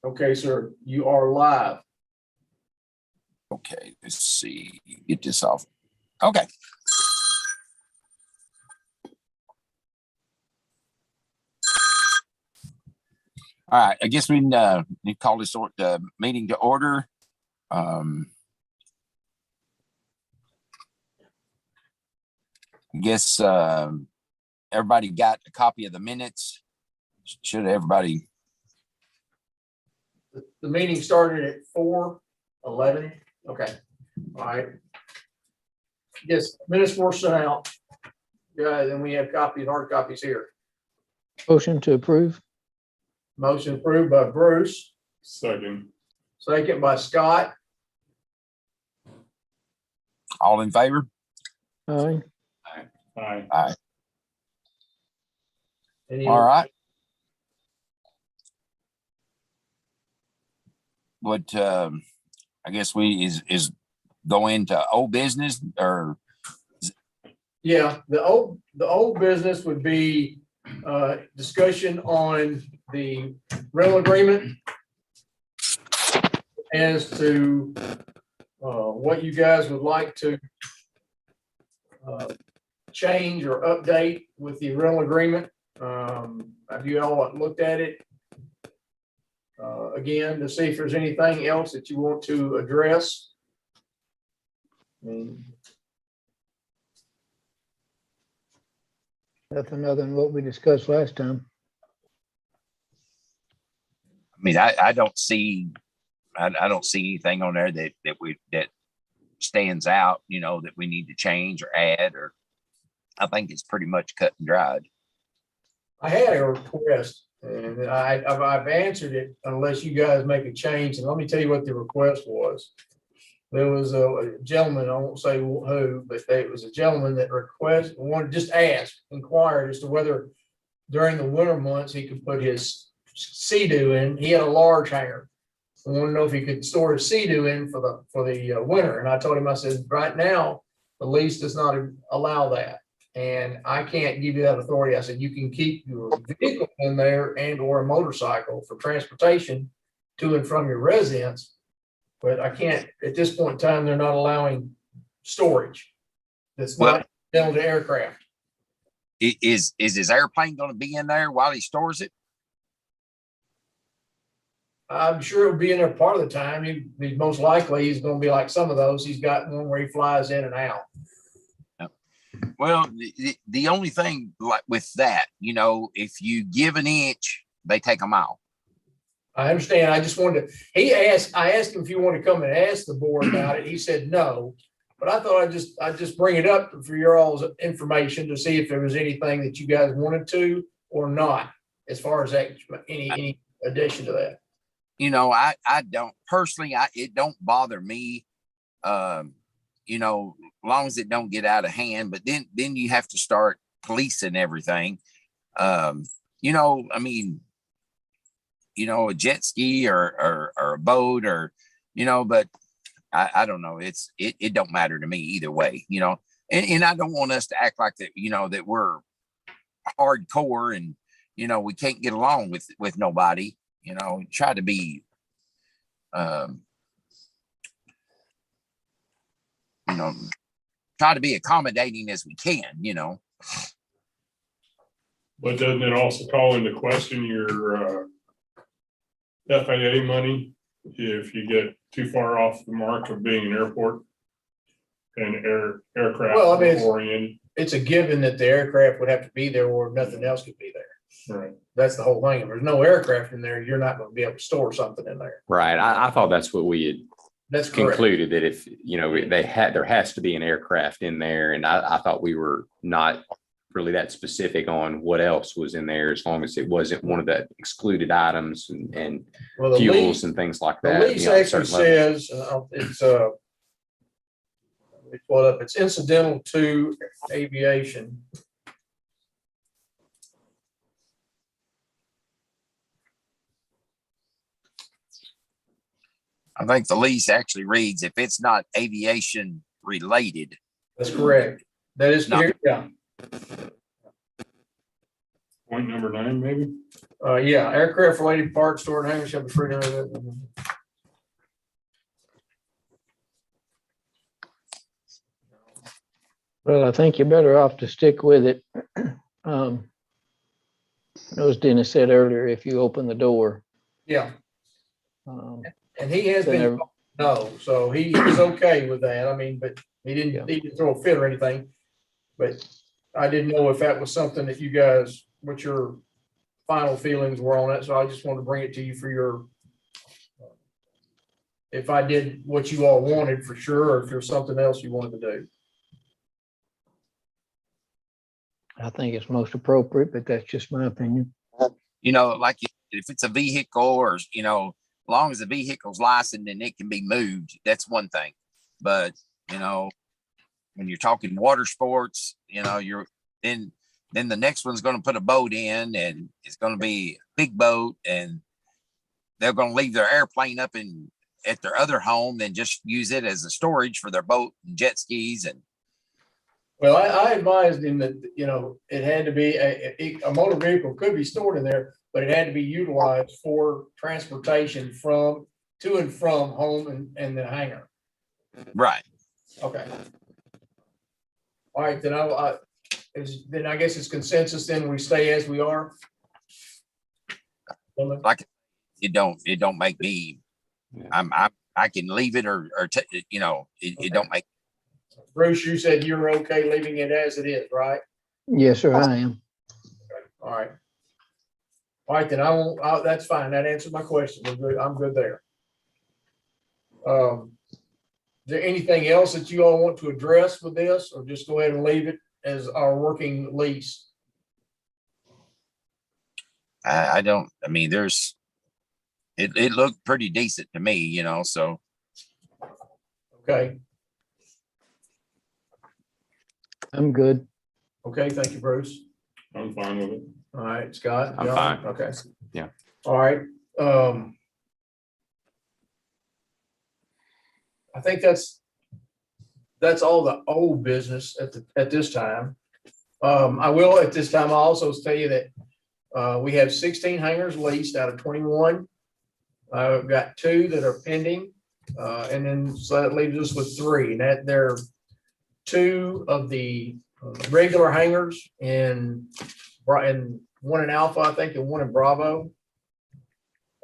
Okay, sir, you are live. Okay, let's see. Get this off. Okay. All right. I guess we need to call this meeting to order. I guess everybody got a copy of the minutes. Should everybody? The meeting started at 4:11. Okay. All right. Yes, minutes were sent out. Yeah, then we have hard copies here. Motion to approve. Motion approved by Bruce, Second. second by Scott. All in favor? Aye. Aye. Aye. Any- All right. What I guess we is go into old business or Yeah, the old business would be discussion on the rental agreement as to what you guys would like to change or update with the rental agreement. Have you all looked at it again to see if there's anything else that you want to address? Nothing other than what we discussed last time. I mean, I don't see anything on there that stands out, that we need to change or add, or I think it's pretty much cut and dried. I had a request and I've answered it unless you guys make a change. And let me tell you what the request was. There was a gentleman, I won't say who, but it was a gentleman that inquired as to whether during the winter months he could put his sea-doo in. He had a large hangar. I want to know if he could store his sea-doo in for the winter. And I told him, I said, right now, the lease does not allow that. And I can't give you that authority. I said, you can keep your vehicle in there and or a motorcycle for transportation to and from your residence. But I can't, at this point in time, they're not allowing storage. That's not built to aircraft. Is his airplane going to be in there while he stores it? I'm sure it'll be in there part of the time. He's most likely he's going to be like some of those. He's got one where he flies in and out. Well, the only thing like with that, if you give an inch, they take a mile. I understand. I just wanted to, I asked him if you want to come and ask the board about it. He said no, but I thought I'd just bring it up for your all's information to see if there was anything that you guys wanted to or not, as far as that, any addition to that. I don't personally, it don't bother me, as long as it don't get out of hand, but then you have to start policing everything. I mean, a jet ski or a boat or, but I don't know. It don't matter to me either way, and I don't want us to act like that, that we're hardcore and, we can't get along with nobody, try to be, try to be accommodating as we can, But doesn't it also call into question your FAA money if you get too far off the mark of being an airport and aircraft Well, I mean, oriented? It's a given that the aircraft would have to be there or nothing else could be there. Right. That's the whole thing. If there's no aircraft in there, you're not going to be able to store something in there. Right. I thought that's what we had That's correct. concluded, that if, there has to be an aircraft in there. And I thought we were not really that specific on what else was in there, as long as it wasn't one of the excluded items and Well, the fuels lease, and things like the that. lease actually says, it's let me pull it up. It's incidental to aviation. I think the lease actually reads, if it's not aviation related. That's correct. That is, No. yeah. Point number 9, maybe? Yeah, aircraft related parts stored in hangars shall be free to. Well, I think you're better off to stick with it. As Dennis said earlier, if you open the door, Yeah, um, and he has then been, there- no, so he's okay with that. I mean, but he didn't throw a fit or anything. But I didn't know if that was something that you guys, what your final feelings were on it. So I just wanted to bring it to you for your, if I did what you all wanted for sure, or if there's something else you wanted to do. I think it's most appropriate, but that's just my opinion. You know, like if it's a vehicle or, you know, as long as the vehicle's licensed and it can be moved, that's one thing. But, you know, when you're talking water sports, you know, then the next one's going to put a boat in, and it's going to be a big boat, and they're going to leave their airplane up at their other home and just use it as a storage for their boat and jet skis. And Well, I advised him that, you know, it had to be a motor vehicle could be stored in there, but it had to be utilized for transportation to and from home and the hangar. right. Okay. All right, then then I guess it's consensus, then we stay as we are. Like it don't make me, I can leave it or you know, it don't make. Bruce, you said you're okay leaving it as it is, right? Yes, sir, I am. All right. All right, then that's fine. That answered my question. We're good. I'm good there. Is there anything else that you all want to address with this, or just go ahead and leave it as our working lease? I don't, I mean, it looked pretty decent to me, you know, so. Okay. I'm good. Okay, thank you, Bruce. I'm fine with it. All right, Scott. I'm John? fine. Okay. Yeah. All right. I think that's all the old business at this time. I will at this time also tell you that we have 16 hangars leased out of 21. I've got 2 that are pending, and then so that leaves us with 3. And that they're 2 of the regular hangars and one in Alpha, I think, and one in Bravo.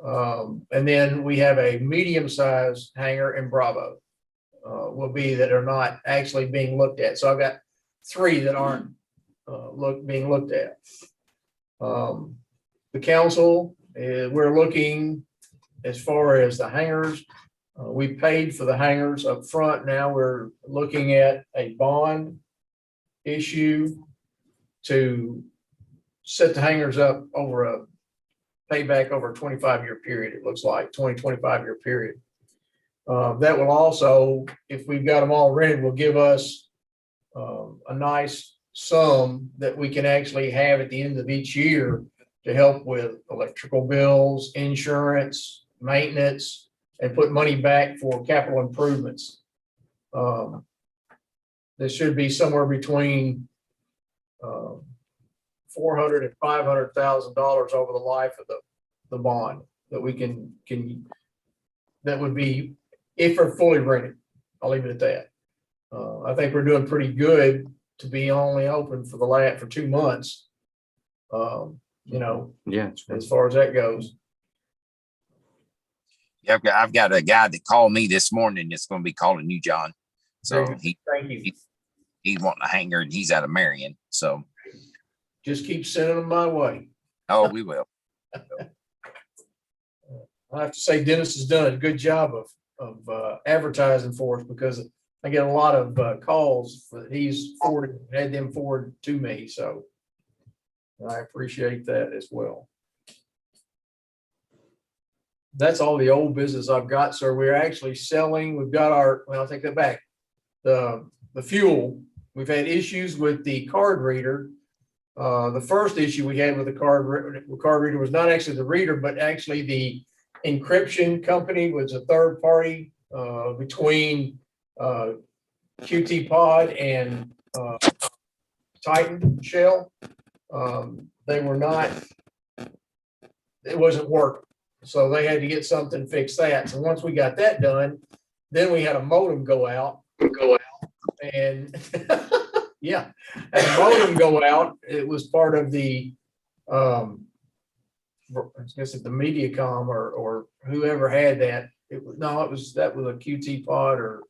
And then we have a medium-sized hangar in Bravo. Will be that are not actually being looked at. So I've got 3 that aren't being looked at. The council, we're looking as far as the hangars. We paid for the hangars up front. Now we're looking at a bond issue to set the hangars up over a payback over a 25-year period. It looks like 25-year period. That will also, if we've got them all rented, will give us a nice sum that we can actually have at the end of each year to help with electrical bills, insurance, maintenance, and put money back for capital improvements. There should be somewhere between $400,000 and $500,000 over the life of the bond that we can that would be if we're fully rented. I'll leave it at that. I think we're doing pretty good to be only open for 2 months. You know, Yeah. as far as that goes. Yeah, I've got a guy that called me this morning that's going to be calling you, John. So Thank you. he's wanting a hanger, and he's out of Marion. So, Just keep sending them my way. oh, we will. I have to say Dennis has done a good job of advertising for us, because I get a lot of calls that he's had them forwarded to me. So I appreciate that as well. That's all the old business I've got, sir. We're actually selling. We've got I'll take that back. The fuel, we've had issues with the card reader. The first issue we had with the card reader was not actually the reader, but actually the encryption company was a third party between QT Pod and Titan Shell. They were not, it wasn't working. So they had to get something fixed that. So once we got that done, then we had a modem go out. And yeah, and the modem go out. It was part of the, I guess it's the MediaCom or whoever had that. It was, no, that was a QT pod or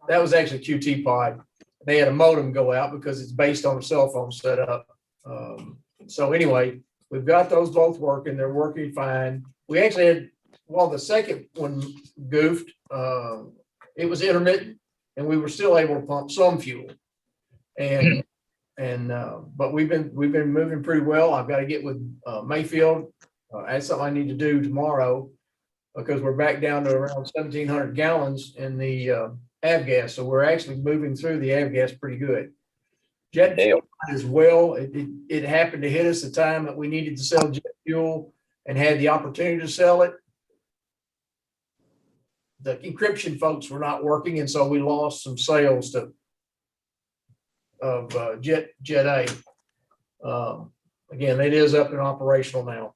that was actually QT pod. They had a modem go out because it's based on a cell phone setup. So anyway, we've got those both working. They're working fine. We actually had, well, the second one goofed. It was intermittent and we were still able to pump some fuel. But we've been moving pretty well. I've got to get with Mayfield. That's something I need to do tomorrow because we're back down to around 1,700 gallons in the avgas. So we're actually moving through the avgas pretty good. Jet fuel as well. It happened to hit us the time that we needed to sell jet fuel and had the opportunity to sell it. The encryption folks were not working, and so we lost some sales of Jet A. Again, it is up and operational now.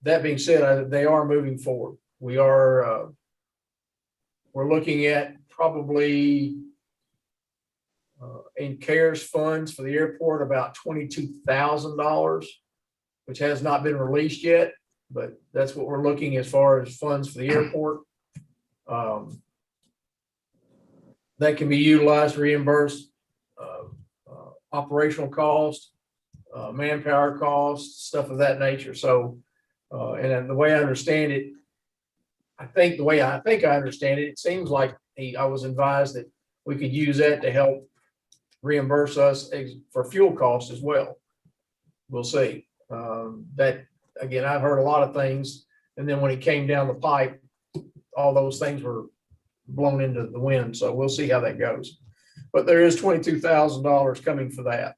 That being said, they are moving forward. We're looking at probably in CARES funds for the airport about $22,000, which has not been released yet, but that's what we're looking as far as funds for the airport. That can be utilized to reimburse operational costs, manpower costs, stuff of that nature. So, and the way I understand it, I think I understand it, it seems like I was advised that we could use that to help reimburse us for fuel costs as well. We'll see. That again, I've heard a lot of things, and then when it came down the pipe, all those things were blown into the wind. So we'll see how that goes. But there is $22,000 coming for that,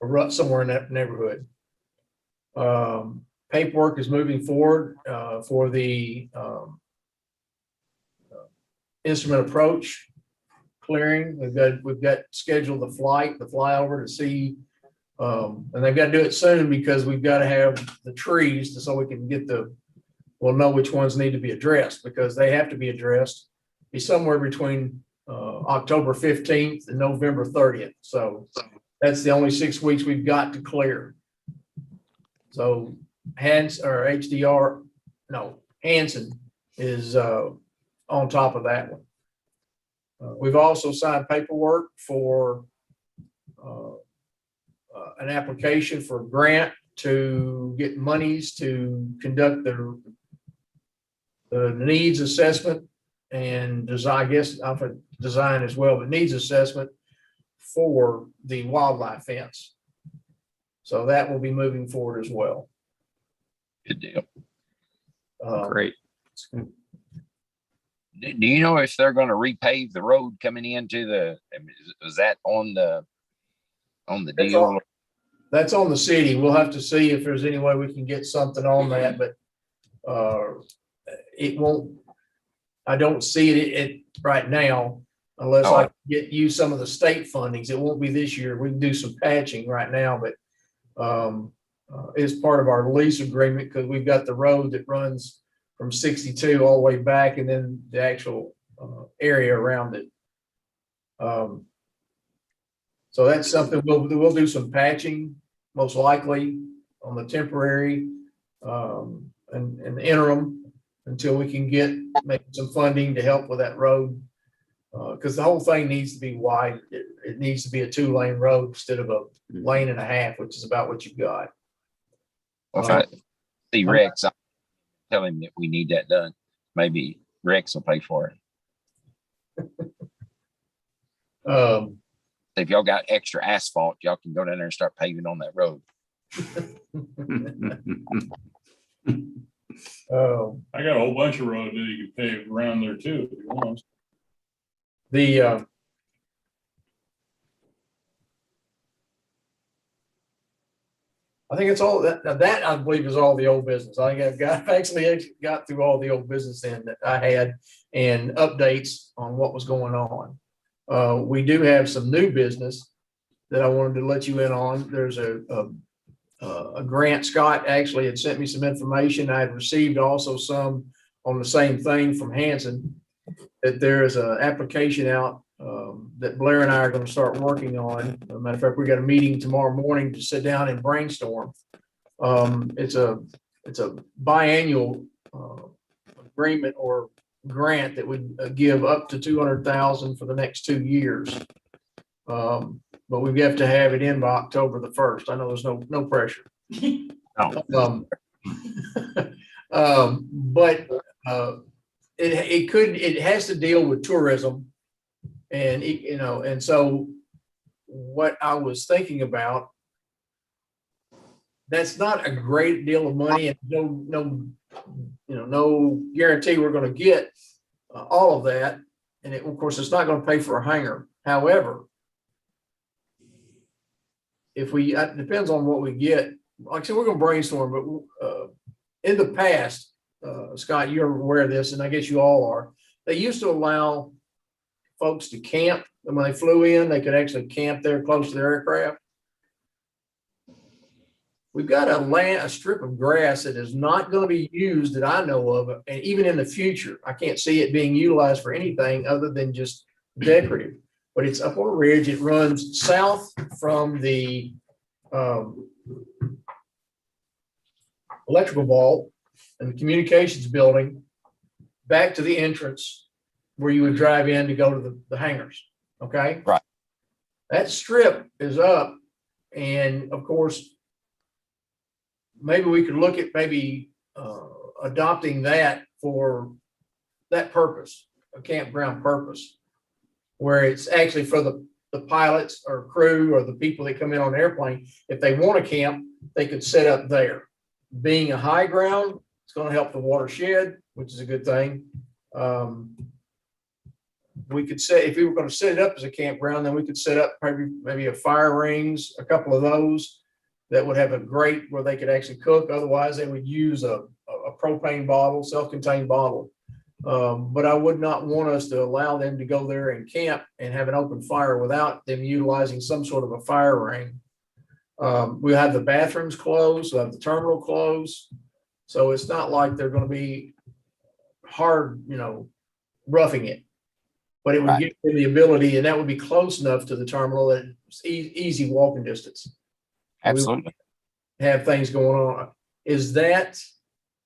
or somewhere in that neighborhood. Paperwork is moving forward for the instrument approach clearing. We've got scheduled the flyover to see, and they've got to do it soon because we've got to have the trees so we can get we'll know which ones need to be addressed because they have to be addressed. Be somewhere between October 15th and November 30th. So that's the only 6 weeks we've got to clear. So Hanson is on top of that one. We've also signed paperwork for an application for a grant to get monies to conduct the needs assessment and design, I guess, design as well, but needs assessment for the wildlife fence. So that will be moving forward as well. Good deal. Great. Do you know if they're going to repave the road coming into is that on the deal? That's on the city. We'll have to see if there's any way we can get something on that, but it won't, I don't see it right now unless I can use some of the state fundings. It won't be this year. We can do some patching right now, but it's part of our lease agreement because we've got the road that runs from 62 all the way back and then the actual area around it. So that's something we'll do some patching, most likely on the temporary and the interim until we can get maybe some funding to help with that road. Because the whole thing needs to be wide. It needs to be a 2-lane road instead of a lane and a half, which is about what you've got. Well, if I see Rex, I'll tell him that we need that done. Maybe Rex will pay for it. If y'all got extra asphalt, y'all can go down there and start paving on that road. I got a whole bunch of road that you can pave around there too, if you want. I think it's all that I believe is all the old business. I think I've actually got through all the old business then that I had and updates on what was going on. We do have some new business that I wanted to let you in on. There's a grant. Scott actually had sent me some information. I had received also some on the same thing from Hanson, that there is an application out that Blair and I are going to start working on. As a matter of fact, we got a meeting tomorrow morning to sit down and brainstorm. It's a biannual agreement or grant that would give up to 200,000 for the next 2 years. But we have to have it in by October the 1st. I know there's no pressure. No. But it has to deal with tourism, and and so what I was thinking about, that's not a great deal of money, and no guarantee we're going to get all of that, and of course it's not going to pay for a hangar. However, if we, it depends on what we get. Like I said, we're going to brainstorm, but in the past, Scott, you're aware of this, and I guess you all are. They used to allow folks to camp, and when they flew in, they could actually camp there close to their aircraft. We've got a strip of grass that is not going to be used that I know of, and even in the future, I can't see it being utilized for anything other than just decorative. But it's up on a ridge. It runs south from the electrical vault and the communications building back to the entrance where you would drive in to go to the hangars. Okay. Right. That strip is up. And of course, maybe we could look at adopting that for that purpose, a campground purpose, where it's actually for the pilots or crew or the people that come in on the airplane. If they want to camp, they could set up there. Being a high ground, it's going to help the watershed, which is a good thing. We could say, if we were going to set it up as a campground, then we could set up maybe a fire rings, a couple of those that would have a grate where they could actually cook. Otherwise, they would use a propane bottle, self-contained bottle. But I would not want us to allow them to go there and camp and have an open fire without them utilizing some sort of a fire ring. We have the bathrooms closed, we'll have the terminal closed. So it's not like they're going to be hard, roughing it. But it would give them the ability, and that would be close enough to the terminal that it's easy walking distance. Absolutely. Have things going on. Is that,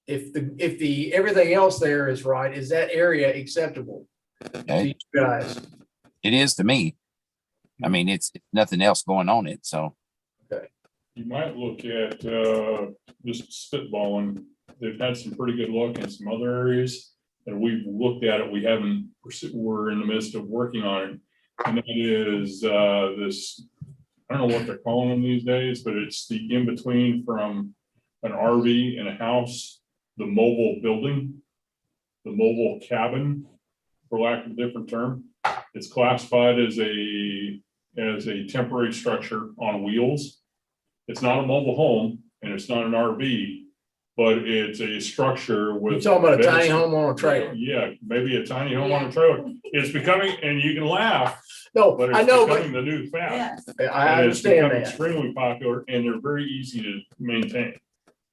if the everything else there is right, is that area acceptable to you guys? It is to me. I mean, it's nothing else going on it. So You might look at just spitballing. They've had some pretty good luck in some other areas, and we've looked at it. We haven't. We're in the midst of working on it, and that is this. I don't know what they're calling them these days, but it's the in between from an RV and a house, the mobile building, the mobile cabin, for lack of a different term. It's classified as a temporary structure on wheels. It's not a mobile home and it's not an RV, but it's a structure with. You're talking about a tiny home on a trailer. Yeah, maybe a tiny home on a trailer. It's becoming, and you can laugh, No, but I it's know, becoming the new fad. Yes. but I And it's understand become that. extremely popular, and they're very easy to maintain.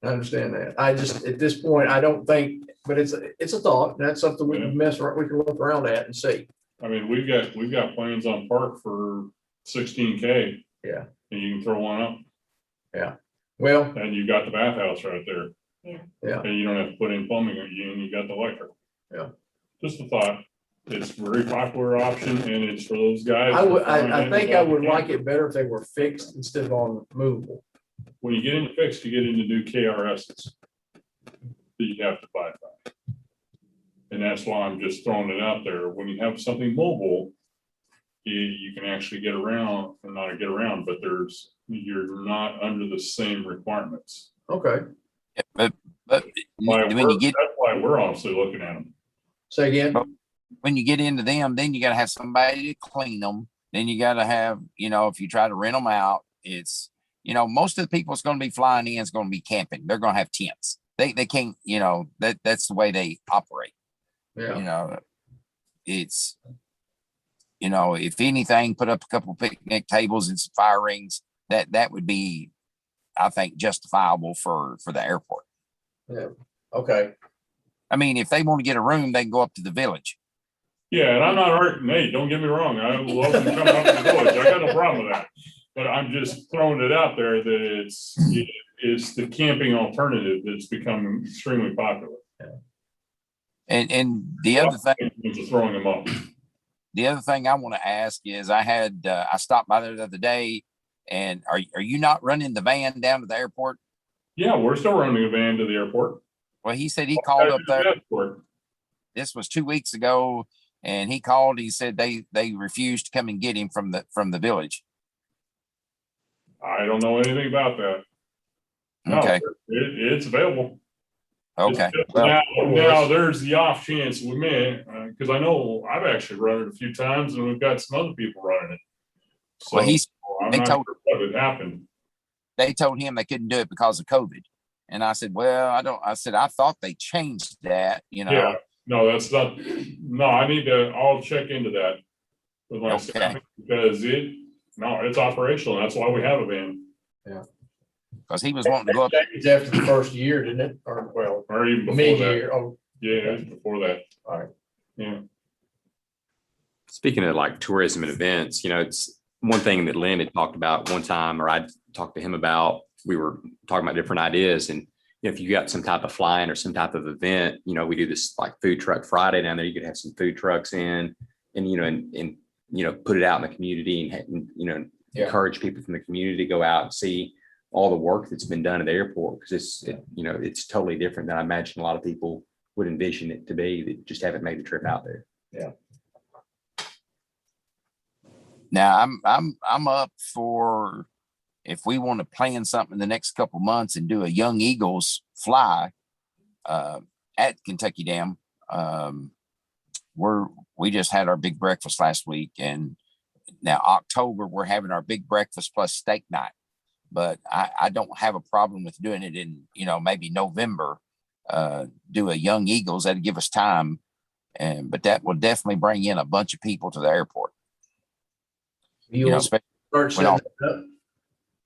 I understand that. I just, at this point, I don't think, but it's a thought. That's something we can we can look around at and see. I mean, we've got plans on park for 16K. Yeah. And you can throw one up, Well, and you got the bathhouse right there. Yeah. Yeah. And you don't have to put in plumbing, or you got the electric. Yeah. Just a thought. It's a very popular option, and it's for those guys. I think I would like it better if they were fixed instead of on movable. When you get into fixed, you get into new KRSs that you have to buy. And that's why I'm just throwing it out there. When you have something mobile, you can actually get around, and not get around, but you're not under the same requirements. Okay. but That's when you get why we're honestly looking at them. Say again. when you get into them, then you got to have somebody to clean them. Then you got to have, if you try to rent them out, it's, most of the people that's going to be flying in is going to be camping. They're going to have tents. They can't, that's the way they operate. Yeah. It's you know, if anything, put up a couple picnic tables and some fire rings. That would be, I think, justifiable for the airport. Okay, I mean, if they want to get a room, they can go up to the village. Yeah, and I'm not hurting, hey, don't get me wrong, I love them coming up to the village, I got no problem with that. But I'm just throwing it out there that it's the camping alternative that's become extremely popular. And the other thing, Just throwing them up. the other thing I want to ask is, I stopped by there the other day, and are you not running the van down to the airport? Yeah, we're still running a van to the airport. Well, he said he called up there. This was 2 weeks ago, and he called. He said they refused to come and get him from the village. I don't know anything about that. No, Okay. it's available. Okay. Now there's the off chance with me, because I know I've actually run it a few times, and we've got some other people running it. So Well, I'm they not told- sure what had happened. They told him they couldn't do it because of COVID. And I said, well, I said, I thought they changed that, you know. Yeah, no, that's not, no, I'll check into that with my staff, because it's operational. That's why we have a van. Because he was wanting to go up. it's after the first year, didn't it? Or well, Or even before that. mid-year. Oh, Yeah, it was before that. all right. Yeah. Speaking of like tourism and events, it's one thing that Lynn had talked about one time, or I talked to him about, we were talking about different ideas. And if you got some type of flying or some type of event, we do this like food truck Friday down there, you could have some food trucks in and put it out in the community and encourage people from the community to go out and see all the work that's been done at the airport. Because it's totally different than I imagine a lot of people would envision it to be that just haven't made the trip out there. Yeah. Now I'm up for, if we want to plan something in the next couple of months and do a Young Eagles fly at Kentucky Dam. We just had our big breakfast last week, and now October we're having our big breakfast plus steak night. But I don't have a problem with doing it in maybe November. Do a Young Eagles, that'd give us time, but that will definitely bring in a bunch of people to the airport. You want to start setting that up?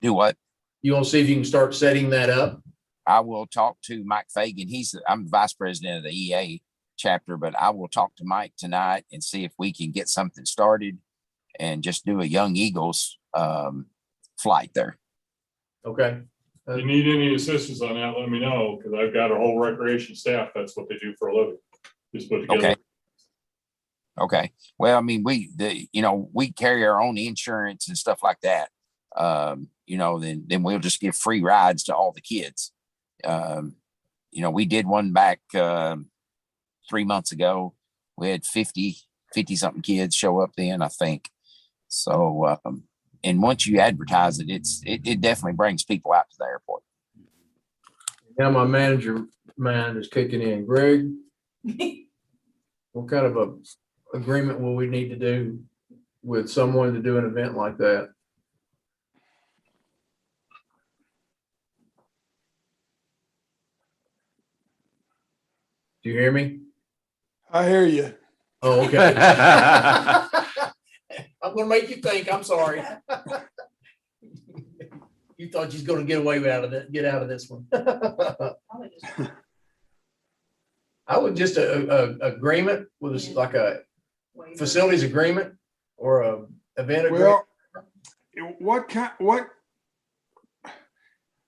Do what? You want to see if you can start setting that up? I will talk to Mike Fagan. I'm the vice president of the EA chapter, but I will talk to Mike tonight and see if we can get something started and just do a Young Eagles flight there. Okay. If you need any assistance on that, let me know, because I've got a whole recreation staff. That's what they do for a living. Just put together. Okay. Well, I mean, we carry our own insurance and stuff like that. Then we'll just give free rides to all the kids. We did one back 3 months ago. We had 50 something kids show up then, I think. So, and once you advertise it, it definitely brings people out to the airport. Now my manager mind is kicking in. Greg, what kind of a agreement will we need to do with someone to do an event like that? Do you hear me? I hear you. Oh, okay. I'm gonna make you think. I'm sorry. You thought you was gonna get out of this one. I would just a agreement with like a facilities agreement or a event agreement. Well, what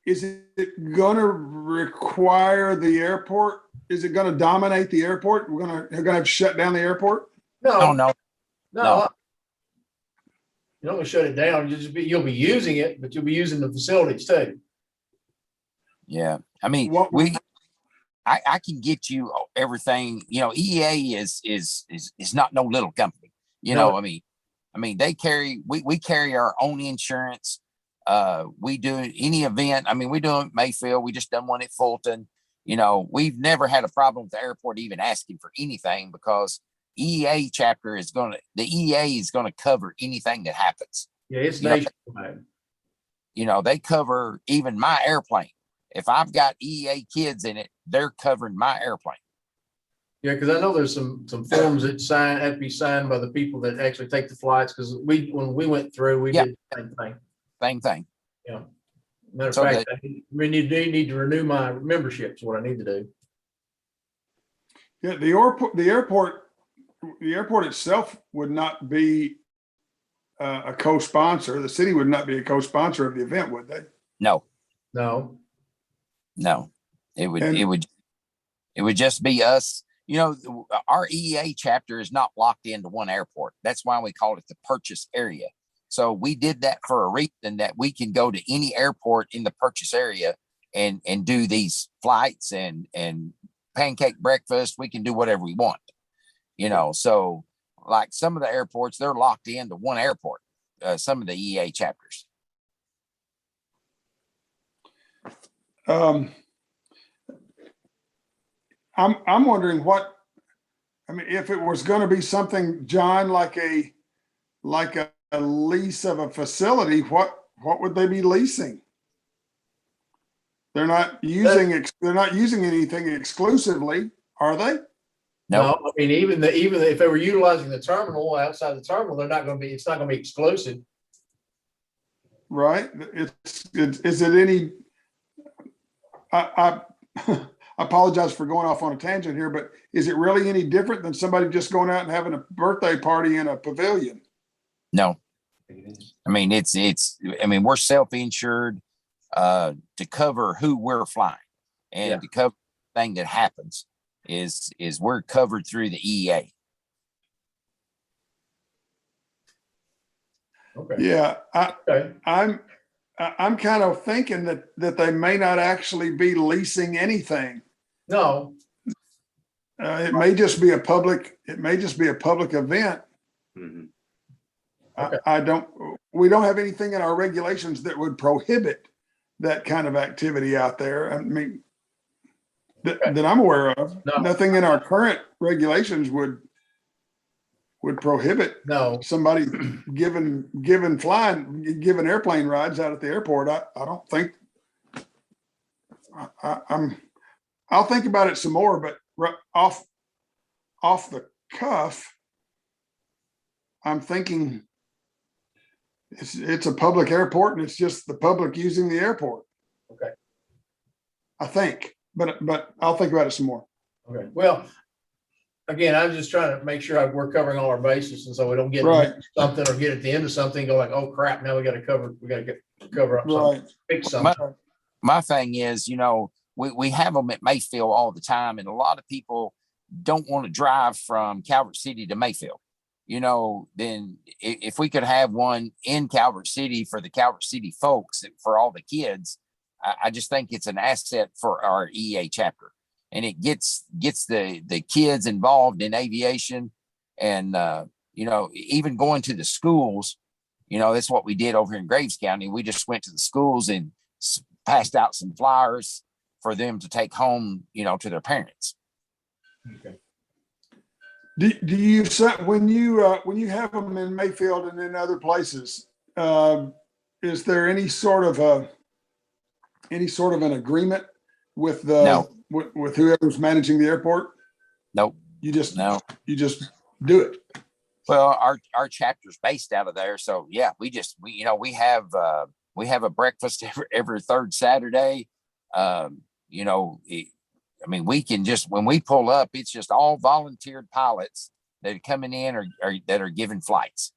is it gonna require the airport? Is it gonna dominate the airport? We're gonna have to shut down the airport? Oh, No, no. you're not gonna shut it down. You'll be using it, but you'll be using the facilities too. Yeah. I mean, I can get you everything. EA is not no little company. No. I mean, we carry our own insurance. We do any event. I mean, we do it at Mayfield. We just done one at Fulton. We've never had a problem with the airport even asking for anything, because EA chapter the EA is going to cover anything that happens. Yeah, it's nationwide. They cover even my airplane. If I've got EA kids in it, they're covering my airplane. Yeah, because I know there's some forms that have to be signed by the people that actually take the flights, because when we went through, we Yeah. did the same thing. Same thing. Yeah. Matter of So fact, we need to renew my membership is what I need to do. Yeah, the airport itself would not be a co-sponsor. The city would not be a co-sponsor of the event, would they? No, No, no. It would, And- it would just be us. You know, our EEA chapter is not locked into one airport. That's why we call it the purchase area. So we did that for a reason, that we can go to any airport in the purchase area and do these flights and pancake breakfast. We can do whatever we want, you know. So like some of the airports, they're locked into one airport, some of the EA chapters. I'm wondering if it was going to be something, John, like a lease of a facility, what would they be leasing? They're not using anything exclusively, are they? No, I mean, even if they were utilizing the terminal outside the terminal, they're not going to be. It's not going to be exclusive. Right? Is it any? I apologize for going off on a tangent here, but is it really any different than somebody just going out and having a birthday party in a pavilion? no. I mean, I mean, we're self-insured to cover who we're flying, and Yeah. to cover the thing that happens is we're covered through the E EA. Okay. Yeah, Okay. I'm kind of thinking that they may not actually be leasing anything. No. It may just be a public event. Mhm. Okay. We don't have anything in our regulations that would prohibit that kind of activity out there. I mean, that I'm aware of. No. Nothing in our current regulations would prohibit No. somebody giving airplane rides out at the airport. I don't think I'll think about it some more, but off the cuff, I'm thinking it's a public airport and it's just the public using the airport. Okay. I think, but I'll think about it some more. Okay. Well, again, I'm just trying to make sure we're covering all our bases, and so we don't get Right. something or get at the end of something, go like, oh crap, now we got to cover up something, Right. fix something. My thing is, you know, we have them at Mayfield all the time, and a lot of people don't want to drive from Calvert City to Mayfield. You know, then if we could have one in Calvert City for the Calvert City folks, for all the kids, I just think it's an asset for our EA chapter, and it gets the kids involved in aviation, and you know, even going to the schools. You know, that's what we did over in Graves County. We just went to the schools and passed out some flyers for them to take home, you know, to their parents. Okay. Do you when you have them in Mayfield and in other places, is there any sort of an agreement with No. with whoever's managing the airport? Nope. You just do it. Well, our chapter's based out of there, so yeah, we have a breakfast every third Saturday. You know, I mean, we can just, when we pull up, it's just all volunteered pilots that are coming in or that are giving flights.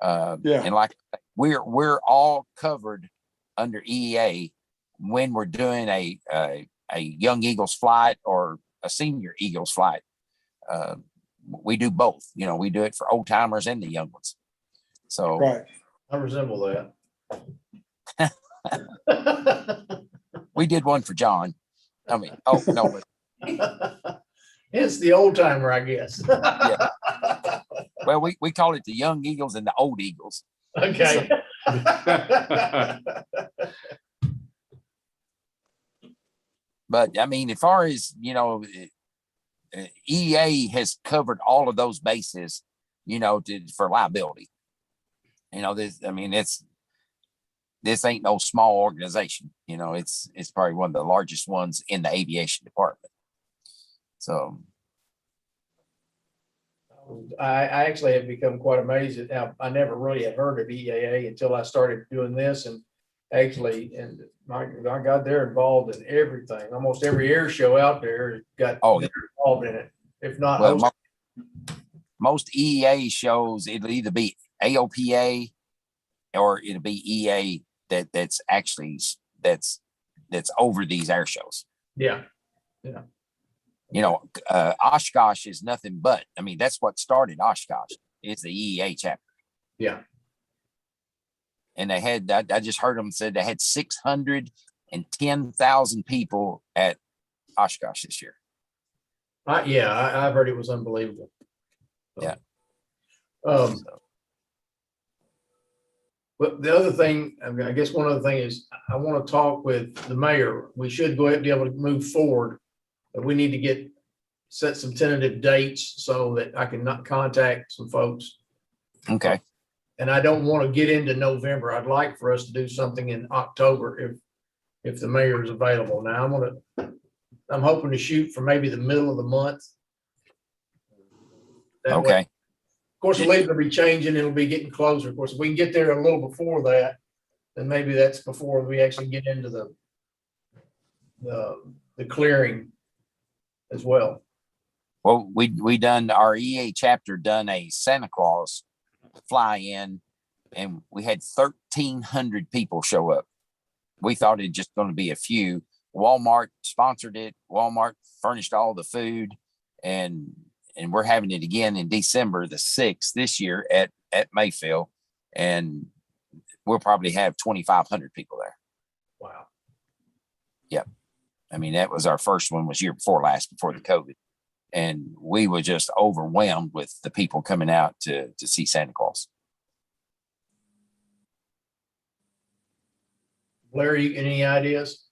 Yeah. And like we're all covered under EEA when we're doing a Young Eagles flight or a Senior Eagles flight. We do both. You know, we do it for old timers and the young ones. So Right. I resemble that. we did one for John. I mean, oh no, It's the old timer, I guess. well, we call it the Young Eagles and the Old Eagles. Okay. But I mean, as far as, you know, EA has covered all of those bases, you know, for liability. You know, this ain't no small organization. You know, it's probably one of the largest ones in the aviation department. So I actually have become quite amazed at how I never really had heard of EAA until I started doing this and actually, and my God, they're involved in everything. Almost every air show out there got Oh, yeah. involved in it. If not, Well, hosted. most EEA shows, it'll either be AOPA or it'll be EA that's actually that's over these air shows. Yeah, You know, Oshkosh is nothing but, I mean, that's what started Oshkosh. It's the EEA chapter. yeah. And they had, I just heard them said they had 610,000 people at Oshkosh this year. I've heard it was unbelievable. Yeah. Um, But the other thing, I mean, I guess one other thing is I want to talk with the mayor. We should go ahead and be able to move forward. But we need to set some tentative dates so that I can not contact some folks. Okay. And I don't want to get into November. I'd like for us to do something in October if the mayor is available. Now I'm hoping to shoot for maybe the middle of the month. That way, Okay. of course, the leaves will be changing. It'll be getting closer. Of course, if we can get there a little before that, then maybe that's before we actually get into the clearing as well. Well, we done our EA chapter done a Santa Claus fly in, and we had 1,300 people show up. We thought it just going to be a few. Walmart sponsored it. Walmart furnished all the food, and we're having it again in December the 6th this year at Mayfield, and we'll probably have 2,500 people there. Wow. Yep. I mean, that was our first one, was year before last, before the COVID. And we were just overwhelmed with the people coming out to see Santa Claus. Larry, any ideas?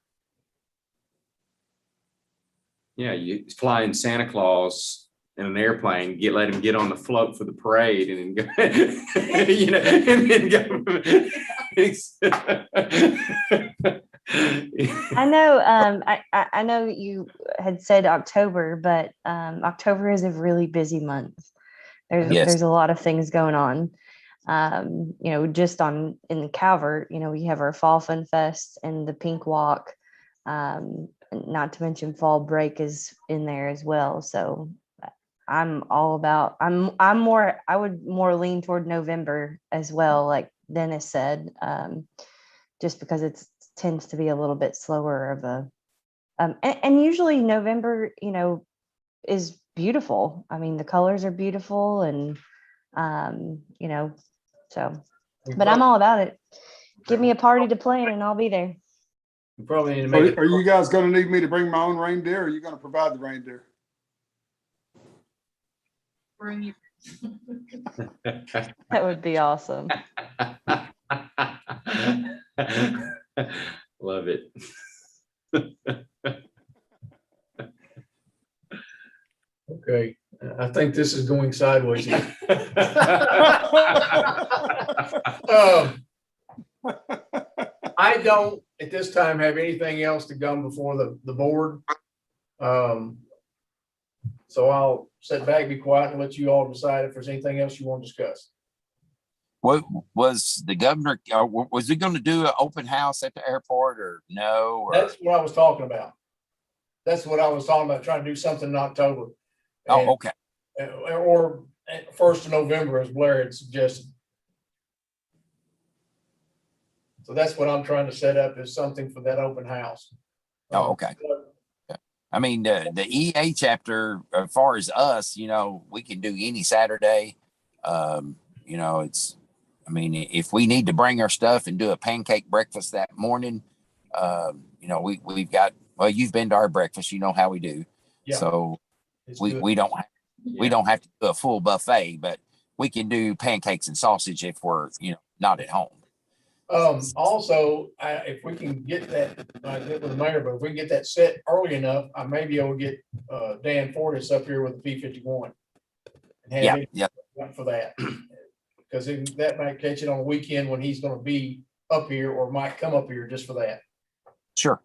Yeah, you fly in Santa Claus in an airplane, let him get on the float for the parade and then go, you know, and then go. I know, I know you had said October, but October is a really busy month. There's a lot of things going on. You know, just in the Calvert, you know, we have our Fall Fun Fest and the Pink Walk. Not to mention fall break is in there as well. So I'm all about, I would more lean toward November as well, like Dennis said, just because it tends to be a little bit slower of a, and usually November, you know, is beautiful. I mean, the colors are beautiful and, you know, so, but I'm all about it. Give me a party to plan and I'll be there. We probably need to make it. Are you guys gonna need me to bring my own reindeer, or are you gonna provide the reindeer? Bring you. That would be awesome. Love it. Okay, I think this is going sideways. I don't at this time have anything else to come before the board. So I'll sit back, be quiet, and let you all decide if there's anything else you want to discuss. What was the governor, was he going to do an open house at the airport or no? Or? That's what I was talking about. That's what I was talking about, trying to do something in October. Oh, okay. Or 1st of November, as Blair had suggested. So that's what I'm trying to set up, is something for that open house. Oh, okay. I mean, the EA chapter, as far as us, you know, we can do any Saturday. You know, I mean, if we need to bring our stuff and do a pancake breakfast that morning, you know, we've got, well, you've been to our breakfast, you know how we do. Yeah, so we don't have to do a full buffet, but we can do pancakes and sausage if we're, you know, not at home. Also, if we can get that, I get with the mayor, but if we can get that set early enough, I may be able to get Dan Fortis up here with the P-51. And have him for that. Because that might catch it on a weekend when he's going to be up here, or might come up here just for that. Sure.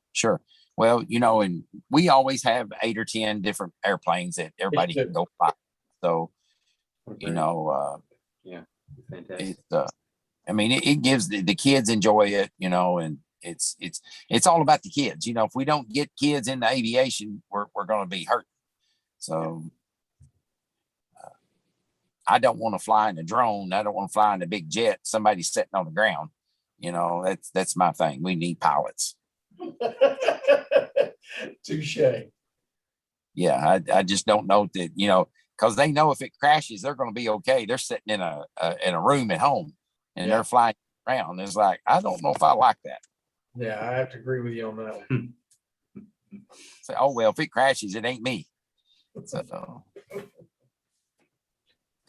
Well, you know, and we always have 8 or 10 different airplanes that everybody can go fly. So, You know, Fantastic. I mean, it gives the kids enjoy it, you know, and it's all about the kids. You know, if we don't get kids into aviation, we're going to be hurt. So I don't want to fly in a drone. I don't want to fly in a big jet. Somebody's sitting on the ground. You know, that's my thing. We need pilots. Touche. Yeah, I just don't know that, you know, because they know if it crashes, they're going to be okay. They're sitting in a room at home and Yeah. they're flying around. It's like, I don't know if I like that. Yeah, I have to agree with you on that one. Say, oh well, if it crashes, it ain't me. So,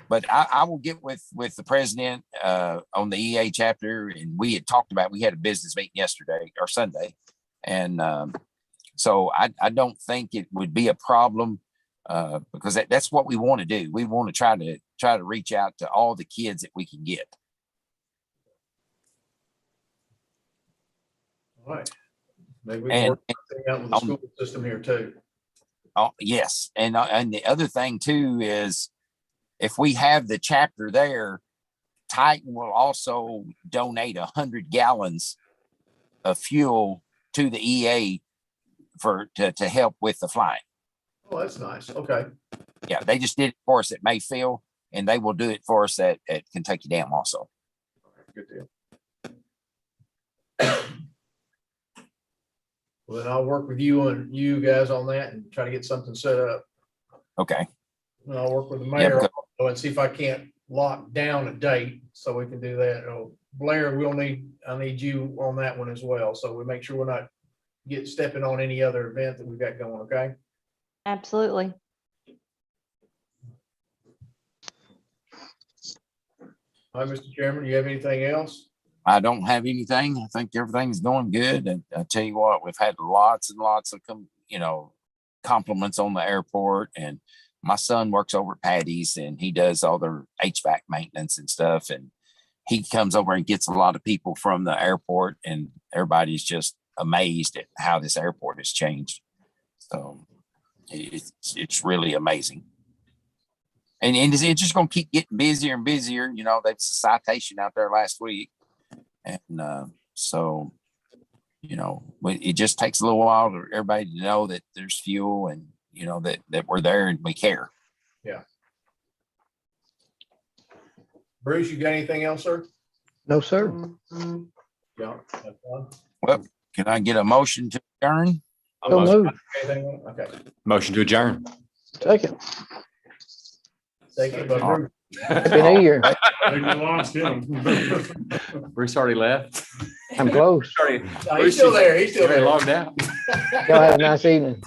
but I will get with the president on the EA chapter, and we had talked about. We had a business meeting yesterday or Sunday, and so I don't think it would be a problem because that's what we want to do. We want to try to reach out to all the kids that we can get. All right. Maybe we can work something out with the school system here too. Oh yes, and the other thing too is if we have the chapter there, Titan will also donate 100 gallons of fuel to the EA to help with the flying. Oh, that's nice. Okay. Yeah, they just did it for us at Mayfield, and they will do it for us at Kentucky Dam also. Good deal. Well, then I'll work with you guys on that and try to get something set up. Okay. And I'll work with the mayor because- also and see if I can't lock down a date so we can do that. Oh, Blair, I need you on that one as well. So we make sure we're not stepping on any other event that we've got going, okay? Absolutely. All right, Mr. Chairman, you have anything else? I don't have anything. I think everything's going good. And I tell you what, we've had lots and lots of compliments on the airport. And my son works over at Patty's and he does all their HVAC maintenance and stuff. And he comes over and gets a lot of people from the airport, and everybody's just amazed at how this airport has changed. So it's really amazing. And it's just going to keep getting busier and busier. You know, that's a citation out there last week. And so, you know, it just takes a little while for everybody to know that there's fuel and, you know, that we're there and we care. Yeah. Bruce, you got anything else, sir? No, sir. Yeah. That's fine. Well, can I get a motion to adjourn? So moved. Anything? Okay. Motion to adjourn. Second. Thank you, Bruce. Happy New Year. I think we lost him. Bruce already left. I'm close. No, he's still there. He's still there. Logged out. Y'all have a nice evening.